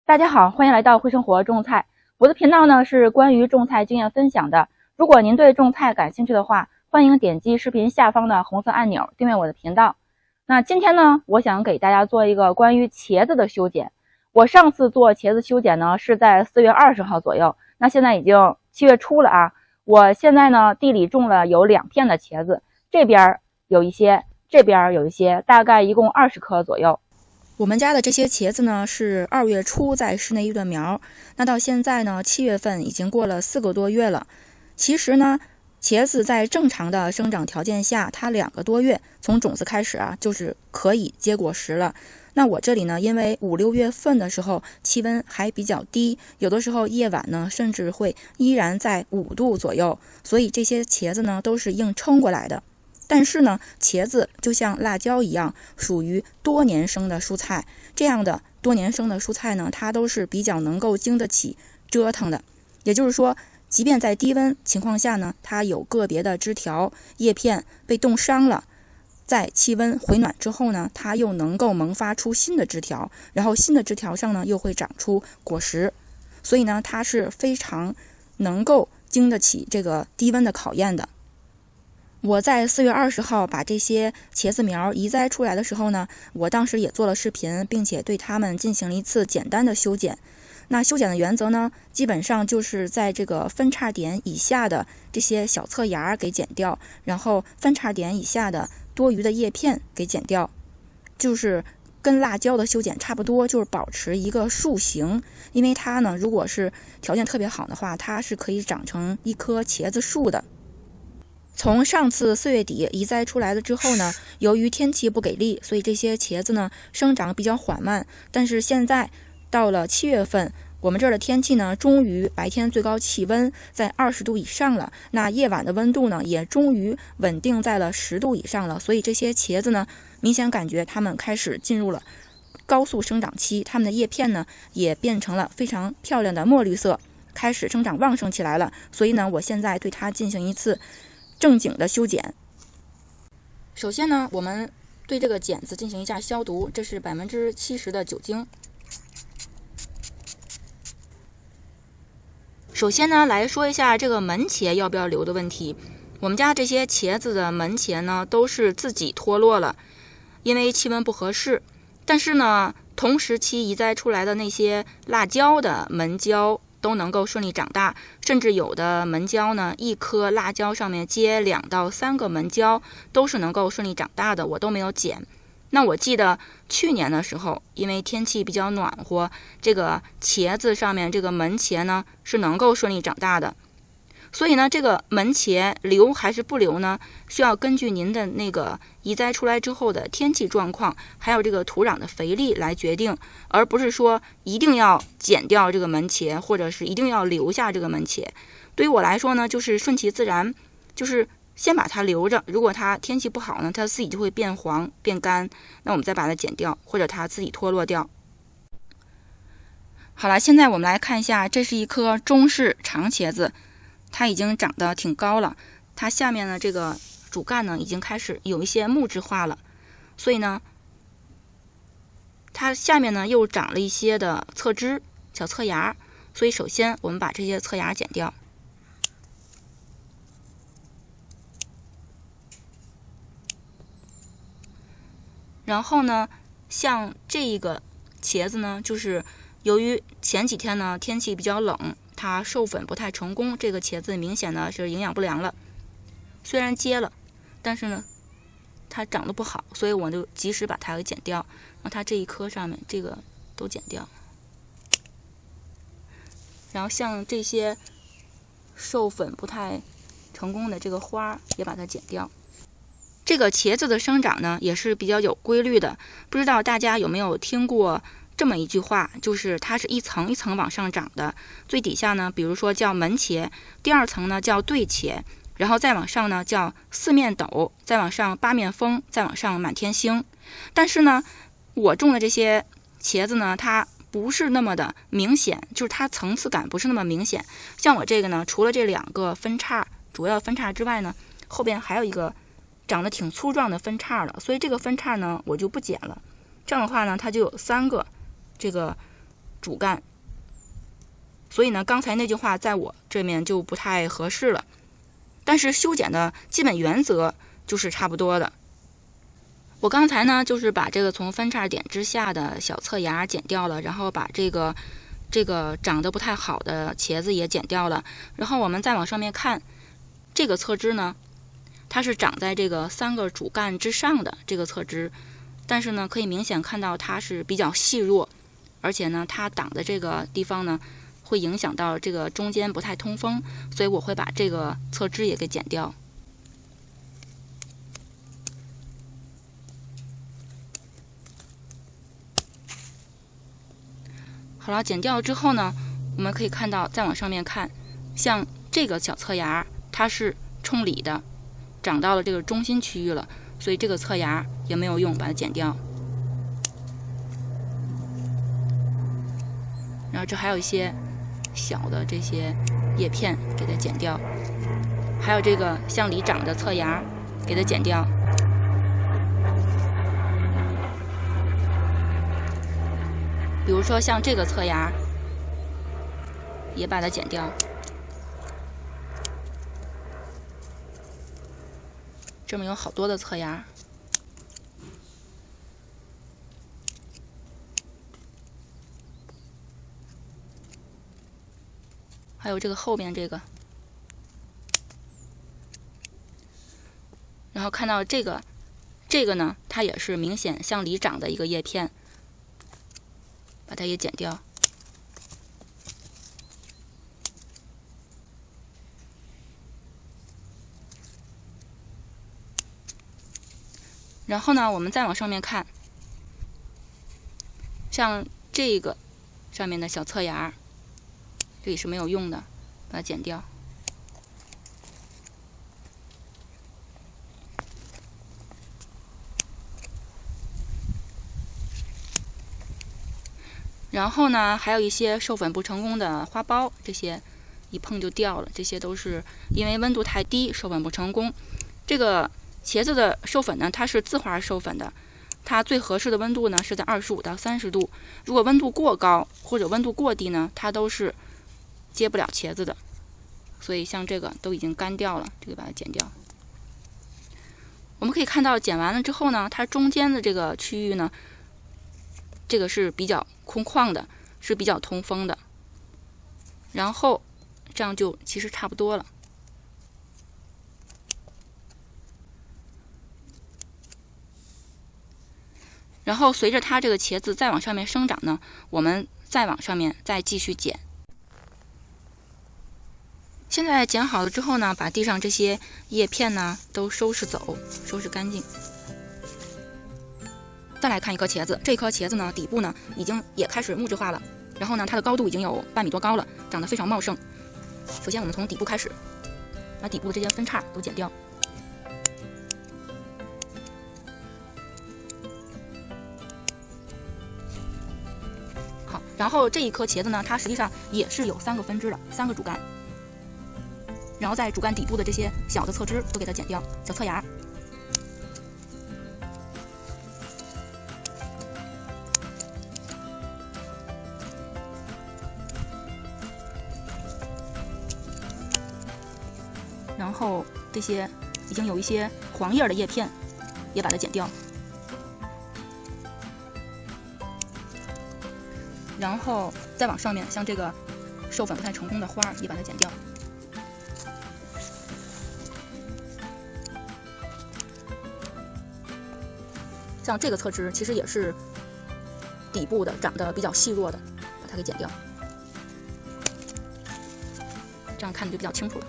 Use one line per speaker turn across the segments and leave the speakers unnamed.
大家好，欢迎来到会生活种菜。我的频道呢是关于种菜经验分享的。如果您对种菜感兴趣的话，欢迎点击视频下方的红色按钮订阅我的频道。那今天呢，我想给大家做一个关于茄子的修剪。我上次做茄子修剪呢是在4月20号左右，那现在已经7月初了啊。我现在呢地里种了有2片的茄子，这边有一些，这边有一些，大概一共20颗左右。我们家的这些茄子呢是2月初在室内育的苗，那到现在呢7月份已经过了4个多月了。其实呢，茄子在正常的生长条件下，它2个多月从种子开始啊，就是可以结果实了。那我这里呢，因为5、6月份的时候气温还比较低，有的时候夜晚呢甚至会依然在5度左右，所以这些茄子呢都是硬撑过来的。但是呢，茄子就像辣椒一样，属于多年生的蔬菜。这样的多年生的蔬菜呢，它都是比较能够经得起折腾的。也就是说，即便在低温情况下呢，它有个别的枝条、叶片被冻伤了，在气温回暖之后呢，它又能够萌发出新的枝条，然后新的枝条上呢又会长出果实。所以呢，它是非常能够经得起这个低温的考验的。我在4月20号把这些茄子苗移栽出来的时候呢，我当时也做了视频，并且对它们进行了一次简单的修剪。那修剪的原则呢，基本上就是在这个分叉点以下的这些小侧芽给剪掉，然后分叉点以下的多余的叶片给剪掉，就是跟辣椒的修剪差不多，就是保持一个树形。因为它呢，如果是条件特别好的话，它是可以长成一棵茄子树的。从上次4月底移栽出来了之后呢，由于天气不给力，所以这些茄子呢生长比较缓慢。但是现在到了7月份，我们这儿的天气呢，终于白天最高气温在20度以上了，那夜晚的温度呢，也终于稳定在了10度以上了。所以这些茄子呢，明显感觉它们开始进入了高速生长期，它们的叶片呢，也变成了非常漂亮的墨绿色，开始生长旺盛起来了。所以呢，我现在对它进行一次正经的修剪。首先呢，我们对这个剪子进行一下消毒，这是70%的酒精。首先呢，来说一下这个门茄要不要留的问题。我们家这些茄子的门茄呢，都是自己脱落了，因为气温不合适。但是呢，同时期移栽出来的那些辣椒的门椒都能够顺利长大，甚至有的门椒呢，一颗辣椒上面接2到3个门椒，都是能够顺利长大的，我都没有剪。那我记得去年的时候，因为天气比较暖和，这个茄子上面这个门茄呢是能够顺利长大的。所以呢，这个门茄留还是不留呢，需要根据您的那个移栽出来之后的天气状况，还有这个土壤的肥力来决定，而不是说一定要剪掉这个门茄，或者是一定要留下这个门茄。对于我来说呢，就是顺其自然，就是先把它留着，如果它天气不好呢，它自己就会变黄变干，那我们再把它剪掉，或者它自己脱落掉。好了，现在我们来看一下，这是一颗中式长茄子，它已经长得挺高了，它下面的这个主干呢已经开始有一些木质化了，所以呢，它下面呢又长了一些的侧枝、小侧芽，所以首先我们把这些侧芽剪掉。然后呢，像这一个茄子呢，就是由于前几天呢天气比较冷，它授粉不太成功，这个茄子明显呢是营养不良了。虽然结了，但是呢它长得不好，所以我就及时把它给剪掉，让它这一颗上面这个都剪掉。然后像这些授粉不太成功的这个花也把它剪掉。这个茄子的生长呢也是比较有规律的，不知道大家有没有听过这么一句话，就是它是一层一层往上长的，最底下呢比如说叫门茄，第2层呢叫对茄，然后再往上呢叫四面斗，再往上八面风，再往上满天星。但是呢，我种的这些茄子呢，它不是那么的明显，就是它层次感不是那么明显。像我这个呢，除了这2个分叉主要分叉之外呢，后边还有一个长得挺粗壮的分叉了，所以这个分叉呢我就不剪了。这样的话呢，它就有3个这个主干，所以呢，刚才那句话在我这面就不太合适了。但是修剪的基本原则就是差不多的。我刚才呢，就是把这个从分叉点之下的小侧芽剪掉了，然后把这个长得不太好的茄子也剪掉了。然后我们再往上面看，这个侧枝呢，它是长在这个3个主干之上的这个侧枝，但是呢，可以明显看到它是比较细弱，而且呢，它挡的这个地方呢，会影响到这个中间不太通风，所以我会把这个侧枝也给剪掉。好了，剪掉之后呢，我们可以看到，再往上面看，像这个小侧芽，它是冲里的，长到了这个中心区域了，所以这个侧芽也没有用，把它剪掉。然后这还有一些小的这些叶片，给它剪掉，还有这个向里长的侧芽，给它剪掉。比如说像这个侧芽，也把它剪掉。这么有好多的侧芽。还有这个后边这个，然后看到这个呢，它也是明显向里长的一个叶片，把它也剪掉。然后呢，我们再往上面看，像这个上面的小侧芽，这里是没有用的，把它剪掉。然后呢，还有一些授粉不成功的花苞，这些一碰就掉了，这些都是因为温度太低，授粉不成功。这个茄子的授粉呢，它是自花授粉的，它最合适的温度呢是在25到30度。如果温度过高或者温度过低呢，它都是结不了茄子的。所以像这个都已经干掉了，这个把它剪掉。我们可以看到剪完了之后呢，它中间的这个区域呢，这个是比较空旷的，是比较通风的。然后这样就其实差不多了。然后随着它这个茄子再往上面生长呢，我们再往上面再继续剪。现在剪好了之后呢，把地上这些叶片呢都收拾走，收拾干净。再来看一颗茄子，这颗茄子呢底部呢已经也开始木质化了，然后呢它的高度已经有半米多高了，长得非常茂盛。首先我们从底部开始，把底部的这些分叉都剪掉。好，然后这一颗茄子呢，它实际上也是有3个分支的，3个主干。然后在主干底部的这些小的侧枝都给它剪掉，小侧芽。然后这些已经有一些黄叶的叶片也把它剪掉。然后再往上面，像这个授粉不太成功的花也把它剪掉。像这个侧枝其实也是底部的，长得比较细弱的，把它给剪掉，这样看着就比较清楚了。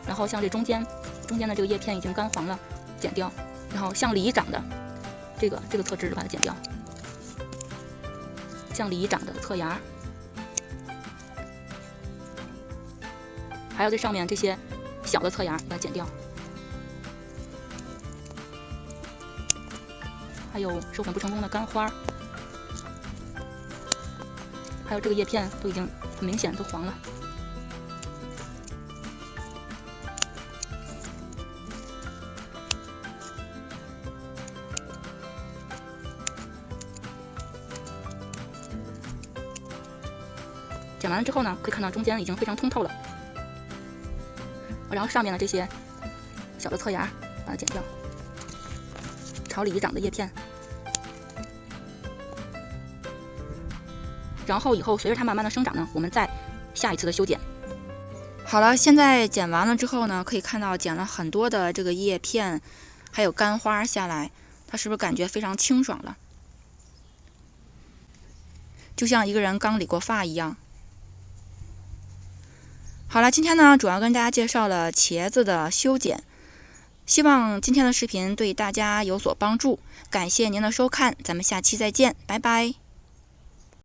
然后像这中间的这个叶片已经干黄了，剪掉。然后向里长的这个侧枝把它剪掉，向里长的侧芽，还有这上面这些小的侧芽把它剪掉，还有授粉不成功的干花，还有这个叶片都已经很明显都黄了。剪完了之后呢，可以看到中间已经非常通透了。然后上面的这些小的侧芽把它剪掉，朝里长的叶片。然后以后随着它慢慢的生长呢，我们再下一次的修剪。好了，现在剪完了之后呢，可以看到剪了很多的这个叶片，还有干花下来，它是不是感觉非常清爽了？就像一个人刚理过发一样。好了，今天呢主要跟大家介绍了茄子的修剪，希望今天的视频对大家有所帮助。感谢您的收看，咱们下期再见，拜拜。